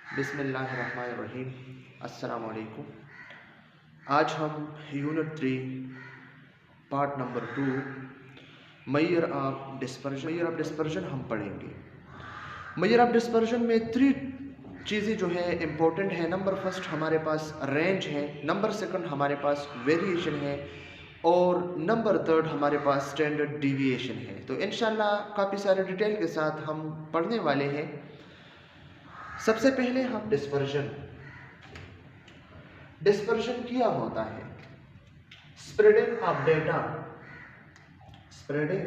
बिस्मिल्लाहिर्रहमानिर्रहीम। अस्सलामु अलैकुम। आज हम unit 3 part number 2 measure of dispersion हम पढ़ेंगे। मेजर ऑफ डिस्पर्जन में 3 चीज़ें जो है इम्पोर्टेंट है। नंबर फर्स्ट हमारे पास रेंज है, नंबर सेकंड हमारे पास वेरिएशन है और नंबर थर्ड हमारे पास स्टैंडर्ड डिविएशन है। तो इंशाल्लाह काफ़ी सारे डिटेल के साथ हम पढ़ने वाले हैं। सबसे पहले हम डिस्पर्जन क्या होता है। Spreading of data, spreading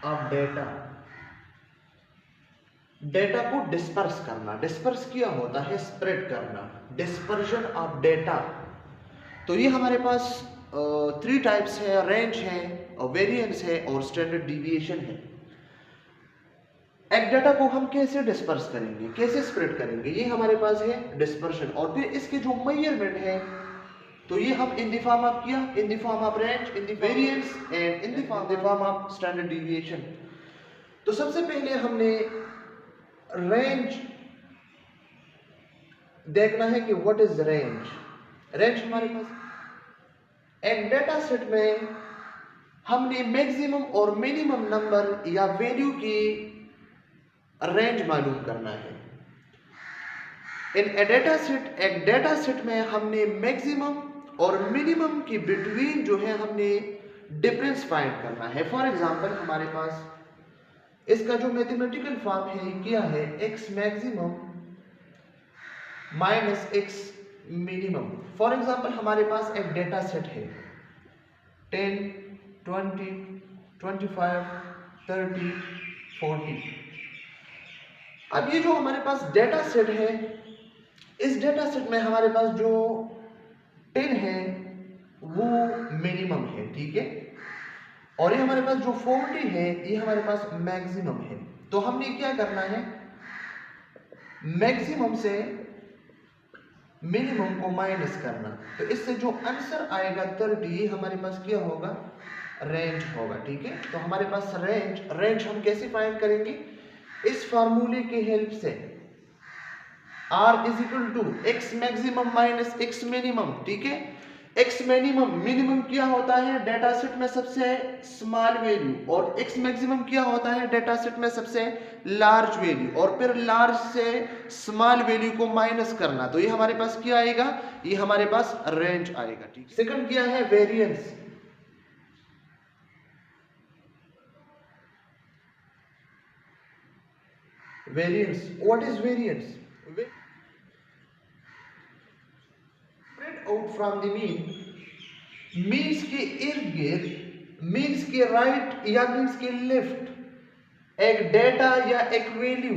of data, data को डिस्पर्स करना। डिस्पर्स क्या होता है? स्प्रेड करना। Dispersion of data. तो ये हमारे पास 3 टाइप्स है, रेंज है, वेरिएंस है और स्टैंडर्ड डिविएशन है। एक डाटा को हम कैसे डिस्पर्स करेंगे, कैसे स्प्रेड करेंगे, ये हमारे पास है डिस्पर्शन। और फिर इसके जो मेजरमेंट है तो ये हम इन द फॉर्म ऑफ किया, in the form of range, in the variance and in the form of standard deviation. तो सबसे पहले हमने रेंज देखना है कि व्हाट इज रेंज। रेंज हमारे पास एक डाटा सेट में हमने मैक्सिमम और मिनिमम नंबर या वैल्यू की रेंज मालूम करना है। इन ए डेटा सेट, एक डेटा सेट में हमने मैक्सिमम और मिनिमम की बिटवीन जो है हमने डिफरेंस फाइंड करना है। फॉर एग्जांपल हमारे पास इसका जो मैथमेटिकल फॉर्म है क्या है, x maximum minus x minimum. For example हमारे पास एक डेटा सेट है 10, 20, 25, 30, 40। अब ये जो हमारे पास डेटा सेट है, इस डेटा सेट में हमारे पास जो 10 है वो मिनिमम है, ठीक है, और ये हमारे पास जो 40 है ये हमारे पास मैक्सिमम है। तो हमने क्या करना है, मैक्सिमम से मिनिमम को माइनस करना। तो इससे जो आंसर आएगा 30, ये हमारे पास क्या होगा, रेंज होगा, ठीक है। तो हमारे पास रेंज हम कैसे फाइंड करेंगे, इस फार्मूले की हेल्प से R is equal to X maximum minus X minimum, ठीक है। एक्स मिनिमम क्या होता है, डेटा सेट में सबसे स्मॉल वैल्यू, और एक्स मैक्सिमम क्या होता है, डेटा सेट में सबसे लार्ज वैल्यू, और फिर लार्ज से स्मॉल वैल्यू को माइनस करना। तो ये हमारे पास क्या आएगा, ये हमारे पास रेंज आएगा, ठीक। सेकंड क्या है, variance. Variance, what is variance? Out from the means के इर्द गिर्द, मीन्स के राइट या मीन्स के लेफ्ट एक डेटा या एक वैल्यू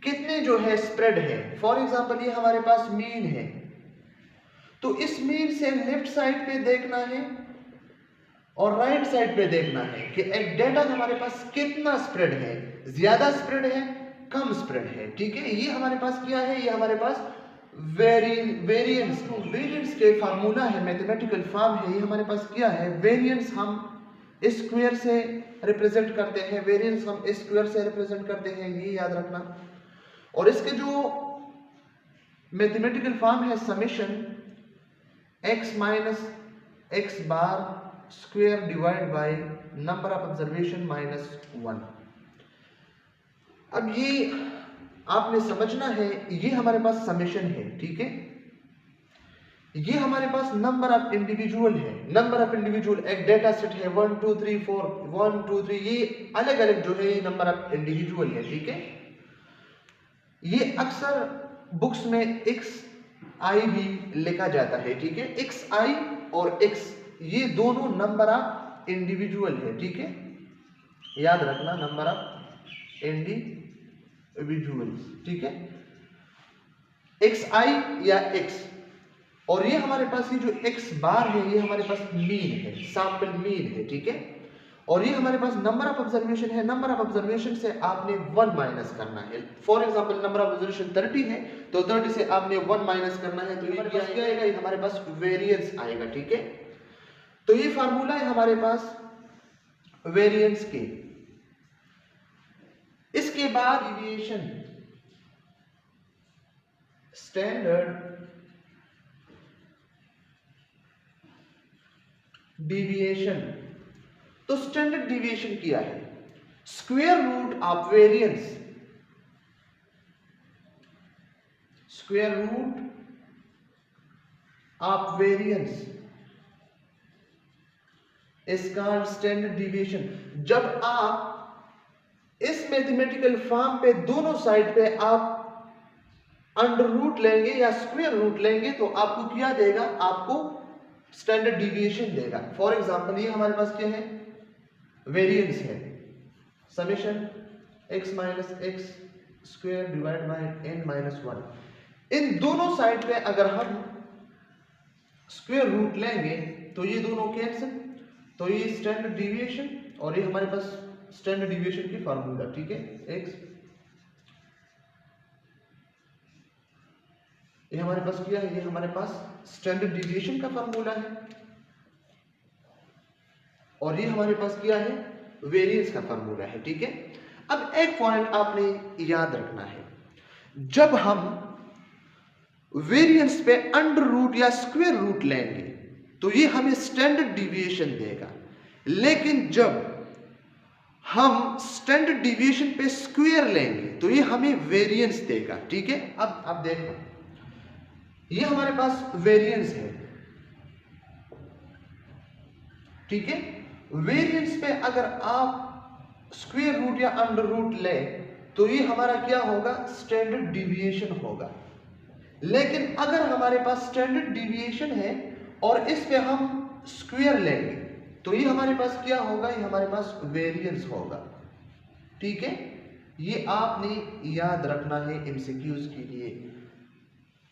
कितने जो है स्प्रेड है। फॉर एग्जांपल ये हमारे पास मीन है, तो इस मीन से लेफ्ट साइड पे देखना है और राइट साइड पे देखना है कि एक डेटा हमारे पास कितना स्प्रेड है, ज्यादा स्प्रेड है, कम स्प्रेड है, ठीक है। ये हमारे पास क्या है, ये हमारे पास वेरिएंस के फार्मूला है, मैथमेटिकल फॉर्म है। ये हमारे पास क्या है, वेरिएंस हम स्क्वायर से रिप्रेजेंट करते हैं, वेरिएंस हम स्क्वायर से रिप्रेजेंट करते हैं, ये याद रखना। और इसके जो मैथमेटिकल फॉर्म है, summation x minus x bar square divide by number of observation minus 1। अब ये आपने समझना है, ये हमारे पास समेशन है, ठीक है। ये हमारे पास नंबर ऑफ इंडिविजुअल है, नंबर ऑफ इंडिविजुअल एक डेटा सेट है 1 2 3 4 1 2 3, ये अलग अलग जो है ये नंबर ऑफ इंडिविजुअल है, ठीक है। ये अक्सर बुक्स में xi भी लिखा जाता है, ठीक है। xi और x ये दोनों नंबर ऑफ इंडिविजुअल है, ठीक है, याद रखना, नंबर ऑफ इंडिविजुअल्स, ठीक है, xi या x। और ये हमारे पास ये जो x बार है ये हमारे पास मीन है, सैंपल मीन है, ठीक है। और ये हमारे पास नंबर ऑफ ऑब्जर्वेशन है, नंबर ऑफ ऑब्जर्वेशन से आपने 1 माइनस करना है। For example number of observation 30 है, तो 30 से आपने 1 माइनस करना है, तो ये क्या आएगा, ये हमारे पास वेरिएंस आएगा, ठीक है। तो ये फार्मूला है हमारे पास वेरिएंस के। इसके बाद डिविएशन, स्टैंडर्ड डिविएशन। तो स्टैंडर्ड डिविएशन क्या है? Square root of variance, square root of variance is called standard deviation. जब आप इस मैथमेटिकल फॉर्म पे दोनों साइड पे आप अंडर रूट लेंगे या स्क्वायर रूट लेंगे तो आपको क्या देगा? आपको स्टैंडर्ड डिविएशन देगा। फॉर एग्जांपल ये हमारे पास क्या है? वेरिएंस है, summation x minus x square divide by n minus 1। इन दोनों साइड पे अगर हम स्क्वायर रूट लेंगे तो ये दोनों कैंसिल, तो ये स्टैंडर्ड डिविएशन और ये हमारे पास स्टैंडर्ड डिविएशन की फार्मूला, ठीक है। x ये हमारे पास क्या है? ये हमारे पास स्टैंडर्ड डिविएशन का फार्मूला है और ये हमारे पास क्या है? वेरिएंस का फार्मूला है, ठीक है। अब एक पॉइंट आपने याद रखना है, जब हम वेरिएंस पे अंडर रूट या स्क्वायर रूट लेंगे तो ये हमें स्टैंडर्ड डिविएशन देगा, लेकिन जब हम स्टैंडर्ड डिविएशन पे स्क्वायर लेंगे तो ये हमें वेरिएंस देगा, ठीक है। अब आप देखो, ये हमारे पास वेरिएंस है, ठीक है। वेरिएंस पे अगर आप स्क्वायर रूट या अंडर रूट ले तो ये हमारा क्या होगा? स्टैंडर्ड डिविएशन होगा। लेकिन अगर हमारे पास स्टैंडर्ड डिविएशन है और इस पे हम स्क्वायर लेंगे तो ये हमारे पास क्या होगा? ये हमारे पास वेरिएंस होगा, ठीक है। ये आपने याद रखना है एमसीक्यूज के लिए,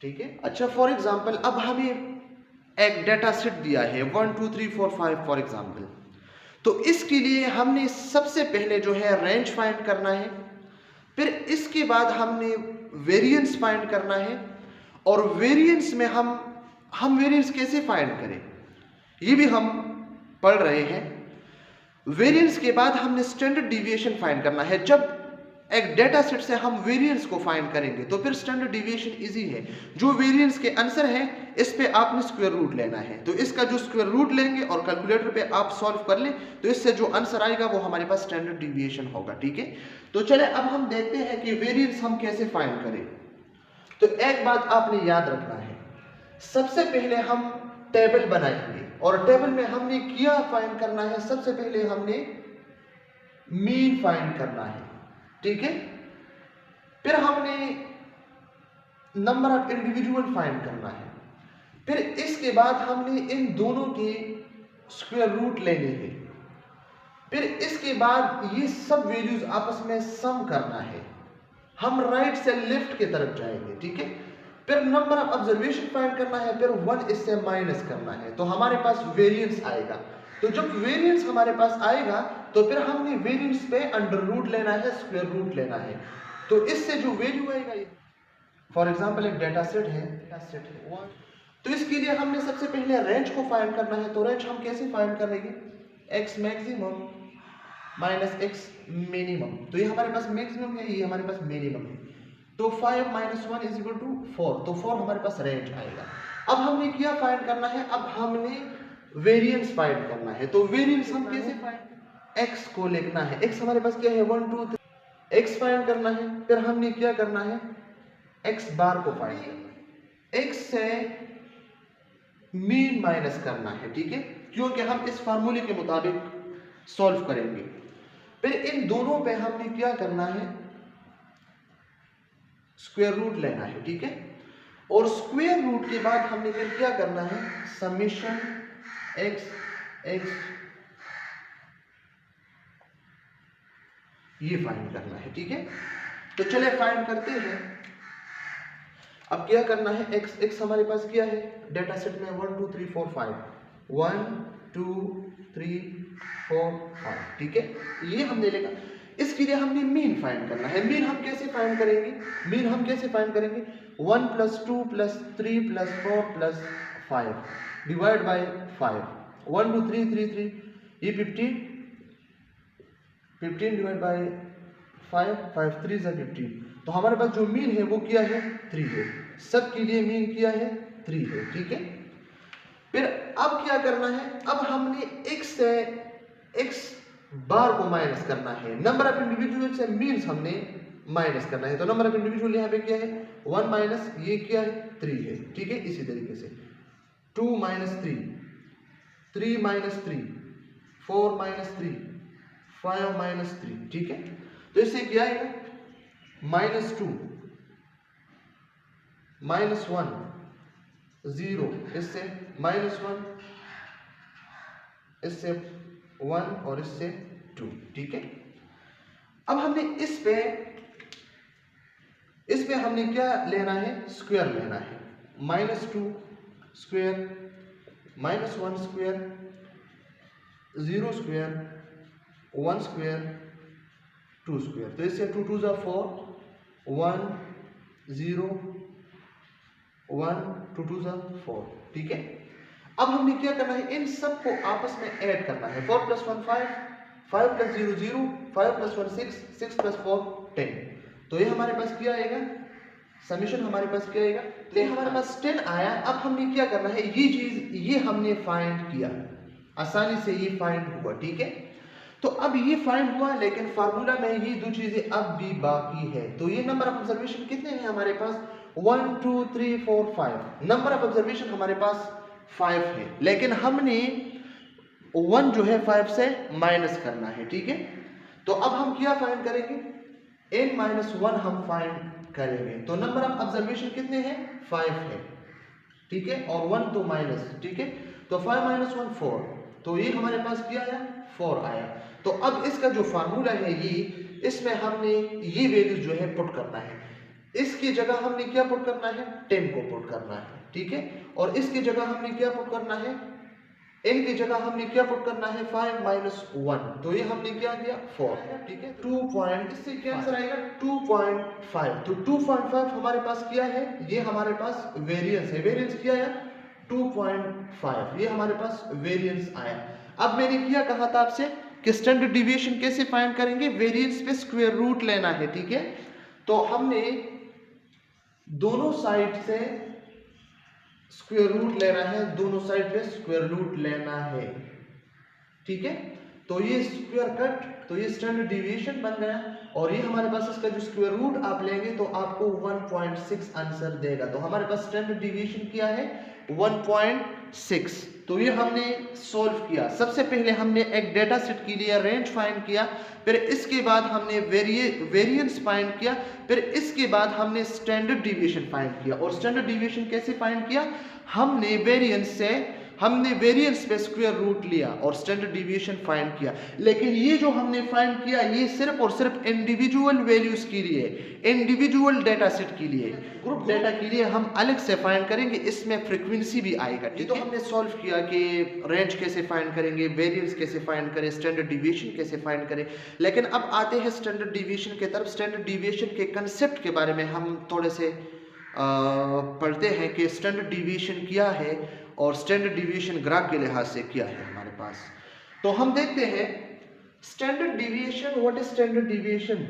ठीक है। अच्छा, फॉर एग्जांपल अब हमें एक डेटा सेट दिया है 1 2 3 4 5 फॉर एग्जांपल, तो इसके लिए हमने सबसे पहले जो है रेंज फाइंड करना है, फिर इसके बाद हमने वेरिएंस फाइंड करना है और वेरिएंस में हम वेरिएंस कैसे फाइंड करें ये भी हम पढ़ रहे हैं। वेरिएंस के बाद हमने स्टैंडर्ड डिविएशन फाइंड करना है। जब एक डेटा सेट से हम वेरिएंस को फाइंड करेंगे तो फिर स्टैंडर्ड डिविएशन इजी है। जो वेरिएंस के आंसर है इस पे आपने स्क्वायर रूट लेना है, तो इसका जो स्क्वायर रूट लेंगे और कैलकुलेटर पे आप सॉल्व कर लें तो इससे जो आंसर आएगा वो हमारे पास स्टैंडर्ड डिविएशन होगा, ठीक है। तो चले अब हम देखते हैं कि वेरिएंस हम कैसे फाइंड करें। तो एक बात आपने याद रखना है, सबसे पहले हम टेबल बनाएंगे और टेबल में हमने क्या फाइंड करना है? सबसे पहले हमने मीन फाइंड करना है, ठीक है। फिर हमने नंबर ऑफ इंडिविजुअल फाइंड करना है, फिर इसके बाद हमने इन दोनों के स्क्वायर रूट लेने हैं, फिर इसके बाद ये सब वैल्यूज आपस में सम करना है। हम राइट से लेफ्ट की तरफ जाएंगे, ठीक है। फिर नंबर ऑफ ऑब्जर्वेशन फाइंड करना है, फिर 1 इससे माइनस करना है, तो हमारे पास वेरिएंस आएगा। तो जब वेरिएंस हमारे पास आएगा तो फिर हमने वेरिएंस पे अंडर रूट लेना है, स्क्वायर रूट लेना है, तो इससे जो वैल्यू आएगा, फॉर एग्जांपल एक डेटा सेट है 1, तो इसके लिए हमने सबसे पहले रेंज को फाइंड करना है। तो रेंज हम कैसे फाइंड करेंगे? x maximum minus x minimum, तो ये हमारे पास मैक्सिमम है, ये हमारे पास मिनिमम है, तो 5 माइनस 1 इज इक्वल टू 4, तो 4 हमारे पास रेंज आएगा। अब हमने क्या फाइंड करना है? अब हमने वेरिएंस फाइंड करना है। तो वेरिएंस हम कैसे फाइंड? x को लिखना है, x हमारे पास क्या है 1 2 3, x फाइंड करना है, फिर हमने क्या करना है? x बार को फाइंड करना है, x से मीन माइनस करना है, ठीक है, क्योंकि हम इस फार्मूले के मुताबिक सॉल्व करेंगे। फिर इन दोनों पे हमने क्या करना है? स्क्वायर रूट लेना है, ठीक है, और स्क्वायर रूट के बाद हमने फिर क्या करना है? समेशन x ये फाइंड करना है, ठीक है। तो चले फाइंड करते हैं। अब क्या करना है? x हमारे पास क्या है? डेटा सेट में 1 2 3 4 5, 1 2 3 4 5, ठीक है, ये हमने लिखा। इसके लिए हमने मीन फाइंड करना है। मीन हम कैसे फाइंड करेंगे? मीन हम कैसे फाइंड करेंगे? 1 + 2 + 3 + 4 + 5 डिवाइड बाय 5, 1 2 3 3 3, ये 15 डिवाइड बाय 5, 5 3 = 15, तो हमारे पास जो मीन है वो क्या है? 3 है। सबके लिए मीन किया है 3 है, ठीक है। फिर अब क्या करना है, अब हमने x से x बार को माइनस करना है, नंबर ऑफ इंडिविजुअल से मीन्स हमने माइनस करना है। तो नंबर ऑफ इंडिविजुअल यहाँ पे क्या है 1 माइनस ये क्या है 3 है, ठीक है। इसी तरीके से 2 माइनस 3, 3 माइनस 3, 4 माइनस 3, 5 माइनस 3, ठीक है। तो इससे क्या आएगा -2, -1, 0, इससे -1, इससे 1 और इससे 2, ठीक है। अब हमने इस पे हमने क्या लेना है, स्क्वायर लेना है। -2 square, -1 square, 0 square, 1 square, 2 square. तो इससे 2 2 4, 1 0 1 2 2 4, ठीक है। अब हमने क्या करना है, इन सब को आपस में ऐड करना है। 4 + 1 5, 5 + 0 0, 5 + 1 6, 6 + 4 10। तो ये हमारे पास क्या आएगा, समीशन हमारे पास क्या आएगा, तो ये हमारे पास 10 आया। अब हमने क्या करना है, ये चीज ये हमने फाइंड किया, आसानी से ये फाइंड हुआ, ठीक है। तो अब ये फाइंड हुआ, लेकिन फार्मूला में ये दो चीजें अब भी बाकी है। तो ये नंबर ऑफ ऑब्जर्वेशन कितने हैं हमारे पास, 1 2 3 4 5। नंबर ऑफ ऑब्जर्वेशन हमारे पास 5 है, लेकिन हमने 1 जो है 5 से माइनस करना है, ठीक है। तो अब हम क्या फाइंड करेंगे, n-1 हम फाइंड करेंगे। तो नंबर ऑफ ऑब्जर्वेशन कितने हैं, 5 है, ठीक है, और 1 तो माइनस, ठीक है। तो 5 - 1 4, तो ये हमारे पास क्या आया 4 आया। तो अब इसका जो फार्मूला है ये, इसमें हमने ये वैल्यू जो है पुट करना है। इसकी जगह हमने क्या पुट करना है, 10 को पुट करना है, ठीक है। और इसकी जगह हमने क्या पुट करना है, n की जगह हमने क्या पुट करना है, 5 - 1। तो ये हमने क्या किया 4, ठीक है। 2 पॉइंट, इससे क्या आंसर आएगा 2.5। तो 2.5 हमारे पास क्या है, ये हमारे पास वेरिएंस है। वेरिएंस क्या है 2.5, ये हमारे पास वेरिएंस आया। अब मैंने क्या कहा था आपसे कि स्टैंडर्ड डिविएशन कैसे फाइंड करेंगे, वेरिएंस पे स्क्वायर रूट लेना है, ठीक है। तो हमने दोनों साइड से स्क्वायर रूट लेना है, दोनों साइड पे स्क्वायर रूट लेना है, ठीक है। तो ये स्क्वायर कट, तो ये स्टैंडर्ड डिविएशन बन गया। और ये हमारे पास इसका जो स्क्वायर रूट आप लेंगे तो आपको 1.6 आंसर देगा। तो हमारे पास स्टैंडर्ड डिविएशन क्या है 1.6। तो ये हमने सॉल्व किया। सबसे पहले हमने एक डेटा सेट के लिए रेंज फाइंड किया, फिर इसके बाद हमने वेरिएंस फाइंड किया, फिर इसके बाद हमने स्टैंडर्ड डिविएशन फाइंड किया। और स्टैंडर्ड डिविएशन कैसे फाइंड किया, हमने वेरिएंस पे स्क्वायर रूट लिया और स्टैंडर्ड डिविएशन फाइंड किया। लेकिन ये जो हमने फाइंड किया ये सिर्फ और सिर्फ इंडिविजुअल वैल्यूज के लिए, इंडिविजुअल डेटा सेट के लिए, ग्रुप डेटा के लिए हम अलग से फाइंड करेंगे, इसमें फ्रीक्वेंसी भी आएगा, ठीक है। तो हमने सॉल्व किया कि रेंज कैसे फाइंड करेंगे, वेरिएंस कैसे फाइंड करें, स्टैंडर्ड डिविएशन कैसे फाइंड करें। लेकिन अब आते हैं स्टैंडर्ड डिविएशन की तरफ। स्टैंडर्ड डिविएशन के कंसेप्ट के बारे में हम थोड़े से पढ़ते हैं कि स्टैंडर्ड डिविएशन क्या है और स्टैंडर्ड डिविएशन ग्राफ के लिहाज से क्या है हमारे पास। तो हम देखते हैं standard deviation. What is standard deviation?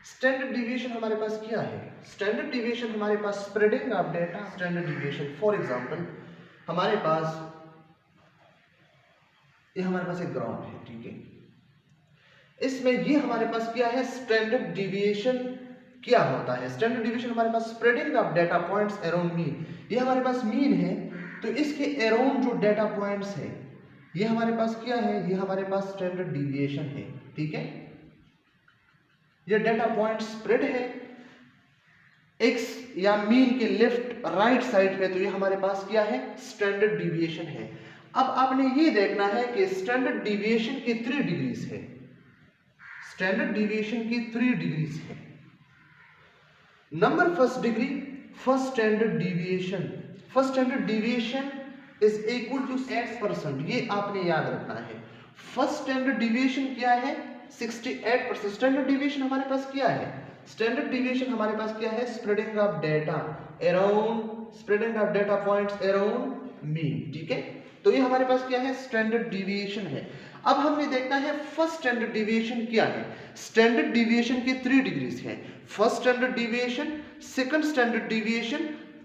Standard deviation हमारे पास क्या है? स्टैंडर्ड डिविएशन हमारे पास spreading of data. Standard deviation for example हमारे पास ये हमारे पास एक ग्राफ है, ठीक है। इसमें ये हमारे पास क्या है, स्टैंडर्ड डिविएशन क्या होता है। स्टैंडर्ड डिविएशन हमारे पास spreading of data points around mean. ये हमारे पास मीन है, तो इसके अराउंड जो डेटा पॉइंट्स है ये हमारे पास क्या है, ये हमारे पास स्टैंडर्ड डिविएशन है, ठीक है। ये डेटा पॉइंट स्प्रेड है एक्स या मीन के लेफ्ट राइट साइड पे, तो ये हमारे पास क्या है, स्टैंडर्ड डिविएशन है। अब आपने ये देखना है कि स्टैंडर्ड डिविएशन की 3 डिग्रीज है। स्टैंडर्ड डिविएशन की 3 डिग्रीज है। Number first degree, first standard deviation. First standard deviation is equal to 8%। ये आपने याद रखना है। फर्स्ट स्टैंडर्ड डिविएशन क्या है, 68%। स्टैंडर्ड डिविएशन हमारे पास क्या है, स्टैंडर्ड डिविएशन हमारे पास क्या है, spreading of data around, spreading of data points around mean, ठीक है। तो ये हमारे पास क्या है, स्टैंडर्ड डिविएशन है। अब हमने देखना है फर्स्ट स्टैंडर्ड डिविएशन क्या है। स्टैंडर्ड डिविएशन की 3 डिग्रीज है। First standard deviation, second standard deviation,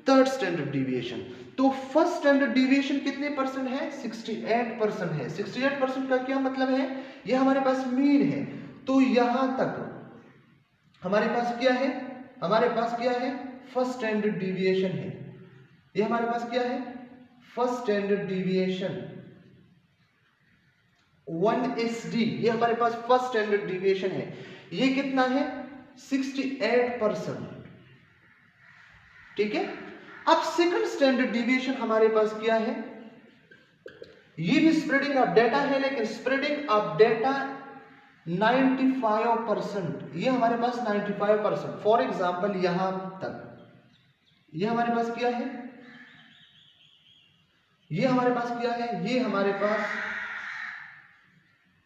third standard deviation. तो फर्स्ट स्टैंडर्ड डिविएशन कितने परसेंट है? 68% है। 68% का क्या मतलब है? ये हमारे पास मीन है। तो यहां तक हमारे पास क्या है? हमारे पास क्या है? फर्स्ट स्टैंडर्ड डिविएशन है। ये हमारे पास क्या है? फर्स्ट स्टैंडर्ड डिविएशन 1SD, ये हमारे पास फर्स्ट स्टैंडर्ड डिविएशन है। ये कितना है? 68%। ठीक है। अब सेकंड स्टैंडर्ड डिविएशन हमारे पास क्या है? ये भी स्प्रेडिंग ऑफ डेटा है, लेकिन स्प्रेडिंग ऑफ डेटा 95%। ये हमारे पास 95%। फॉर एग्जांपल यहां तक ये हमारे पास क्या है? ये हमारे पास क्या है? ये हमारे पास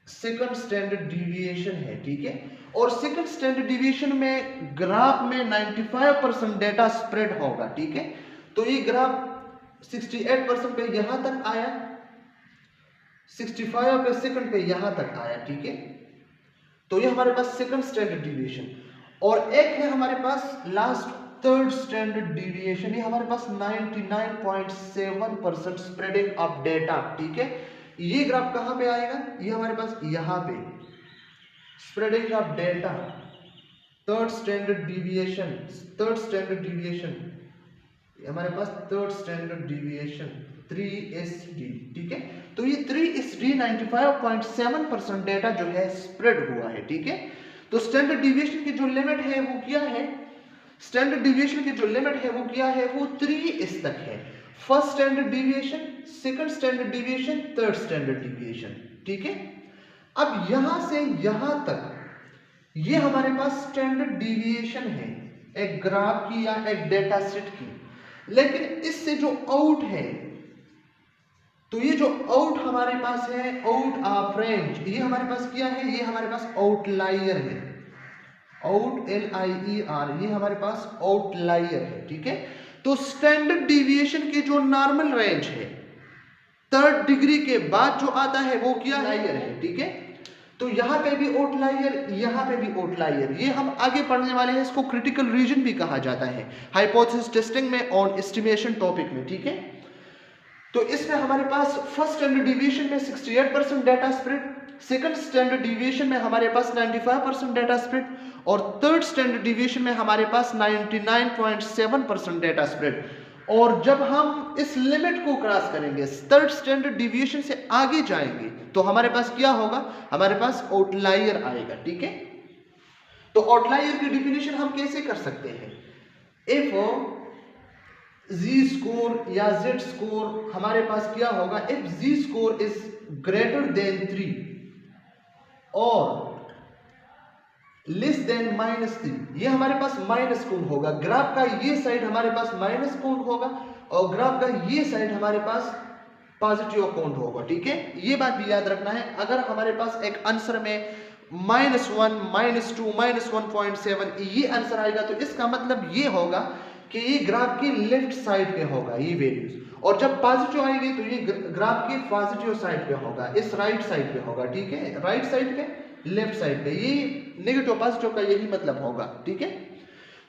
सेकंड स्टैंडर्ड डिविएशन है। ठीक है। और सेकंड स्टैंडर्ड डिविएशन में ग्राफ में 95% डेटा स्प्रेड होगा। ठीक है। तो ये ग्राफ 68% पे यहां तक आया, 65 पे सेकंड पे यहां तक आया। ठीक है। तो ये हमारे पास सेकंड स्टैंडर्ड डिविएशन। और एक है हमारे पास लास्ट थर्ड स्टैंडर्ड डिविएशन। ये हमारे पास 99.7% स्प्रेडिंग ऑफ डेटा। ठीक है। ये ग्राफ कहां पे आएगा? ये हमारे पास यहां पे spreading of data third standard deviation. Third standard deviation हमारे पास थर्ड स्टैंडर्ड डिविएशन 3SD। ठीक है। तो ये 3SD 95.7% डेटा जो है स्प्रेड हुआ है। ठीक है। तो स्टैंडर्ड डिविएशन की जो लिमिट है वो क्या है? स्टैंडर्ड डिविएशन की जो लिमिट है वो क्या है? वो 3S तक है। First standard deviation, second standard deviation, third standard deviation. ठीक है। अब यहां से यहां तक ये हमारे पास स्टैंडर्ड डिविएशन है एक ग्राफ की या एक डेटा सेट की। लेकिन इससे जो आउट है, तो ये जो आउट हमारे पास है, आउट ऑफ रेंज, ये हमारे पास क्या है? ये हमारे पास आउटलायर है। आउट LIER, ये हमारे पास आउटलायर है। ठीक है। तो स्टैंडर्ड डिविएशन की जो नॉर्मल रेंज है, थर्ड डिग्री के बाद जो आता है वो क्या है? ठीक है। तो यहां पे भी आउटलायर, यहां पे भी आउटलायर। ये हम आगे पढ़ने वाले हैं। इसको क्रिटिकल रीजन भी कहा जाता है हाइपोथेसिस टेस्टिंग में ऑन एस्टिमेशन टॉपिक में। ठीक है। तो इसमें हमारे पास फर्स्ट स्टैंडर्ड डिविएशन में 68% data spread, second standard deviation में हमारे पास 95% डेटा स्प्रेड, और थर्ड स्टैंडर्ड डिविएशन में हमारे पास 99.7% डेटा स्प्रेड। और जब हम इस लिमिट को क्रॉस करेंगे, थर्ड स्टैंडर्ड डिविएशन से आगे जाएंगे, तो हमारे पास क्या होगा? हमारे पास आउटलायर आएगा। ठीक है। तो आउटलायर की डिफिनेशन हम कैसे कर सकते हैं? इफ Z स्कोर या Z स्कोर हमारे पास क्या होगा? If Z score is greater than 3 और लेस देन -3, ये हमारे पास माइनस काउंट होगा। ग्राफ का ये साइड हमारे पास माइनस काउंट होगा और ग्राफ का ये साइड हमारे पास पॉजिटिव काउंट होगा। ठीक है। ये बात भी याद रखना है। अगर हमारे पास एक आंसर में -1, -2, -1.7 ये आंसर आएगा, तो इसका मतलब ये होगा कि ये ग्राफ की लेफ्ट साइड पे होगा ये वैल्यूज, और जब पॉजिटिव आएगी तो ये ग्राफ की पॉजिटिव साइड पे होगा, इस राइट साइड पे होगा। ठीक है। राइट साइड पे, लेफ्ट साइड पे, ये नेगेटिव पॉजिटिव का यही मतलब होगा। ठीक है।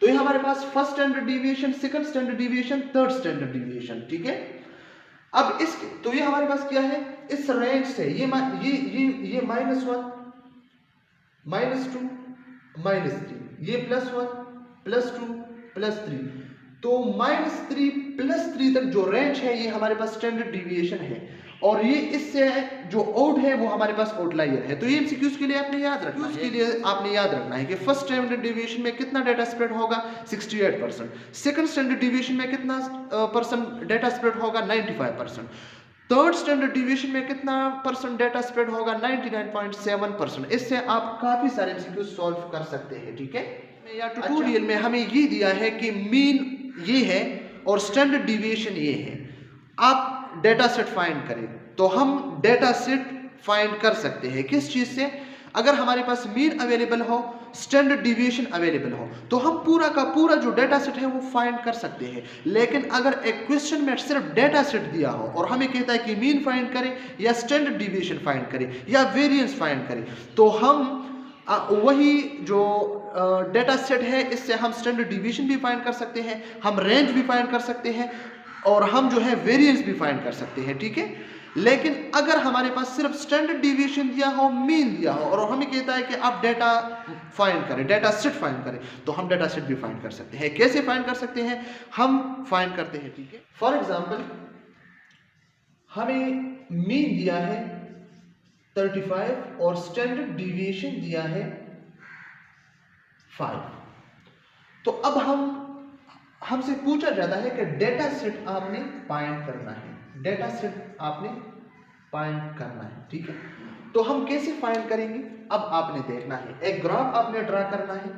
तो ये हमारे पास first standard deviation, second standard deviation, third standard deviation. ठीक है। अब इस तो ये हमारे पास क्या है? इस रेंज से ये -1, -2, -3, ये +1, +2, +3, तो -3 +3 तक जो रेंज है ये हमारे पास स्टैंडर्ड डिविएशन है। और ये इससे जो आउट है वो हमारे पास आउटलायर है। तो ये एमसीक्यूज के लिए आपने याद रखना है, इसके लिए आपने याद रखना है कि फर्स्ट स्टैंडर्ड डिविएशन में कितना डेटा स्प्रेड होगा? 68%। सेकंड स्टैंडर्ड डिविएशन में कितना परसेंट डेटा स्प्रेड होगा? 95%। थर्ड स्टैंडर्ड डिविएशन में कितना परसेंट डेटा स्प्रेड होगा? 99.7%। इससे आप काफी सारे एमसीक्यूज सॉल्व कर सकते हैं। ठीक है। या ट्यूटोरियल में हमें ये दिया है कि मीन ये है और स्टैंडर्ड डिविएशन ये है। आप डेटा सेट फाइंड करें, तो हम डेटा सेट फाइंड कर सकते हैं किस चीज से? अगर हमारे पास मीन अवेलेबल हो, स्टैंडर्ड डिविएशन अवेलेबल हो, तो हम पूरा का पूरा जो डेटा सेट है वो फाइंड कर सकते हैं। लेकिन अगर एक क्वेश्चन में सिर्फ डेटा सेट दिया हो और हमें कहता है कि मीन फाइंड करें या स्टैंडर्ड डिविएशन फाइंड करें या वेरिएंस फाइंड करें, तो हम वही जो डेटा सेट है, इससे हम स्टैंडर्ड डिवीजन भी फाइंड कर सकते हैं, हम रेंज भी फाइंड कर सकते हैं, और हम जो है वेरिएंस भी फाइंड कर सकते हैं, ठीक है। लेकिन अगर हमारे पास सिर्फ स्टैंडर्ड डिवीजन दिया हो, मीन दिया हो, और हमें कहता है कि आप डेटा फाइंड करें, डेटा सेट फाइंड करें, तो हम डेटा सेट भी फाइंड कर सकते हैं। कैसे फाइंड कर सकते हैं? हम फाइंड करते हैं, ठीक है। फॉर एग्जाम्पल हमें मीन दिया है 35 और स्टैंडर्ड डिवीएशन दिया है 5। तो अब हमसे पूछा जाता है कि डेटा सेट आपने फाइंड करना है, डेटा सेट आपने फाइंड करना है, ठीक है। तो हम कैसे फाइंड करेंगे? अब आपने देखना है, एक ग्राफ आपने ड्रा करना है।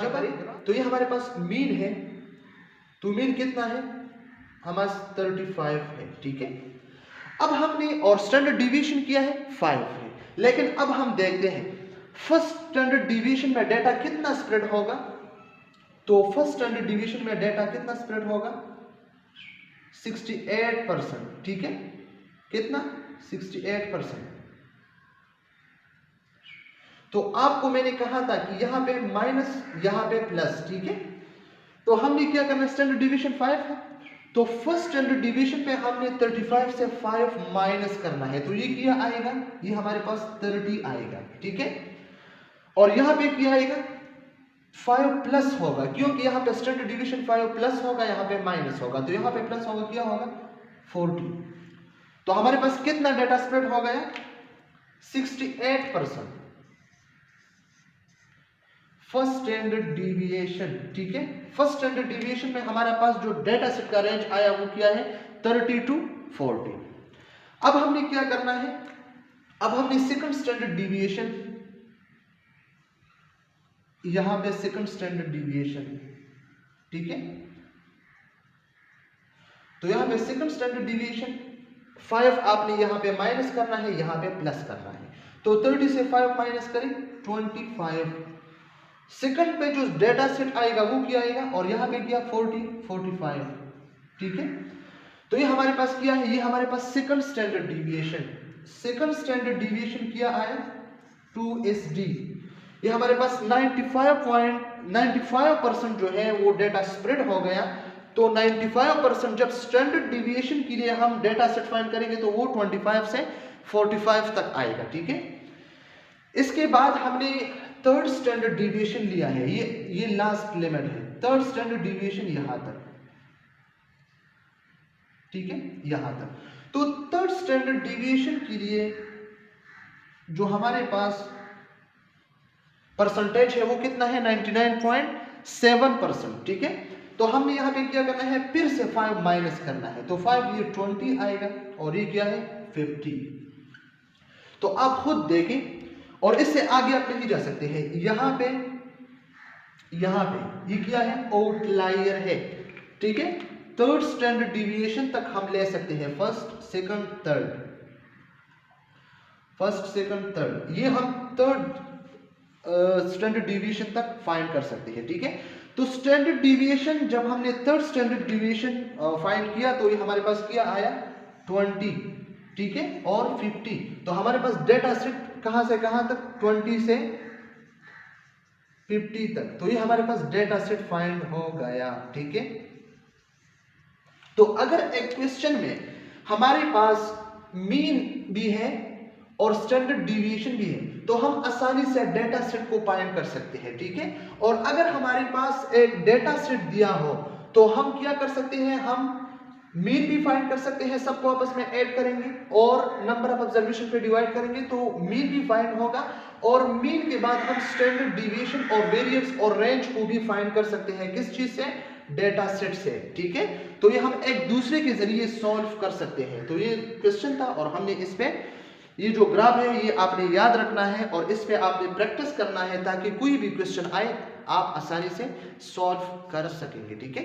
जब तो ये हमारे पास मीन है, तो मीन कितना है? हमारे 35 है, ठीक है। अब हमने और स्टैंडर्ड डिवीएशन किया है 5 है, लेकिन अब हम देखते हैं फर्स्ट स्टैंडर्ड डिवीएशन में डेटा कितना स्प्रेड होगा। तो फर्स्ट स्टैंडर्ड डिवीएशन में डेटा कितना स्प्रेड होगा? 68%, ठीक है। कितना? 68%। तो आपको मैंने कहा था कि यहां पे माइनस, यहां पे प्लस, ठीक है। तो हमने क्या करना है? स्टैंडर्ड डिवीएशन 5 है, तो फर्स्ट स्टैंडर्ड डिवीएशन पे हमने 35 से 5 माइनस करना है। तो ये क्या आएगा? ये हमारे पास 30 आएगा, ठीक है। और यहां पे क्या आएगा? 5 प्लस होगा, क्योंकि यहां पे स्टैंडर्ड डिवीएशन 5 प्लस होगा, यहां पे माइनस होगा, तो यहां पे प्लस होगा, क्या होगा? 40। तो हमारे पास कितना डेटा स्प्रेड हो गया? 68%। फर्स्ट स्टैंडर्ड डिवीएशन, ठीक है। फर्स्ट स्टैंडर्ड डिवीएशन में हमारे पास जो डेटा सेट का रेंज आया वो क्या है? 30 to 40। अब हमने क्या करना है? अब हमने सेकंड स्टैंडर्ड डिवीएशन, यहां पे सेकंड स्टैंडर्ड डिवीएशन, ठीक है। तो यहां पे सेकंड स्टैंडर्ड डिवीएशन 5 आपने यहां पे माइनस करना है, यहां पे प्लस करना है। तो 30 से 5 माइनस करें 25। सेकंड पे जो डेटा सेट आएगा वो क्या आएगा? और यहां पे क्या? 45, ठीक है। तो ये हमारे पास क्या है? ये हमारे पास second standard deviation, second standard deviation क्या आया? 2SD। ये हमारे पास 95% जो है वो डेटा स्प्रेड हो गया। तो 95% जब स्टैंडर्ड डिवीएशन के लिए हम डेटा सेट फाइंड करेंगे तो वो 25 से 45 तक आएगा, ठीक है। इसके बाद हमने थर्ड स्टैंडर्ड डिवीएशन लिया है, ये लास्ट लिमिट है, थर्ड स्टैंडर्ड डिवीएशन यहां तक, ठीक है, यहां तक। तो थर्ड स्टैंडर्ड डिवीएशन के लिए जो हमारे पास परसेंटेज है वो कितना है? 99.7%, ठीक है। तो हमने यहां पे क्या करना है? फिर से 5 माइनस करना है, तो 5 ये 20 आएगा, और ये क्या है? 50। तो आप खुद देखें, और इससे आगे आप नहीं जा सकते हैं। यहां पे ये क्या है? आउटलायर है, ठीक है। थर्ड स्टैंडर्ड डिवीएशन तक हम ले सकते हैं, first second third, first second third, ये हम थर्ड स्टैंडर्ड डिवीएशन तक फाइंड कर सकते हैं, ठीक है। तो स्टैंडर्ड डिवीएशन जब हमने थर्ड स्टैंडर्ड डिवीएशन फाइंड किया तो ये हमारे पास क्या आया? 20, ठीक है, और 50। तो हमारे पास डेटा सेट कहां से कहां तक? 20 से 50 तक। तो ये हमारे पास डेटा सेट फाइंड हो गया, ठीक है। तो अगर एक क्वेश्चन में हमारे पास मीन भी है और स्टैंडर्ड डिवीएशन भी है तो हम आसानी से डेटा सेट को फाइंड कर सकते हैं, ठीक है। और अगर हमारे पास एक डेटा सेट दिया हो तो हम क्या कर सकते हैं? हम मीन भी फाइंड कर सकते हैं, सबको आपस में ऐड करेंगे और नंबर ऑफ ऑब्जर्वेशन पे डिवाइड करेंगे तो मीन भी फाइंड होगा, और मीन के बाद हम स्टैंडर्ड डिवीएशन और वेरिएंस और रेंज को भी फाइंड कर सकते हैं। किस चीज से? डेटा सेट से, ठीक है। तो ये हम एक दूसरे के जरिए सॉल्व कर सकते हैं। तो ये क्वेश्चन था और हमने इस पे ये जो ग्राफ है ये आपने याद रखना है और इस पे आपने प्रैक्टिस करना है ताकि कोई भी क्वेश्चन आए आप आसानी से सॉल्व कर सकेंगे, ठीक है।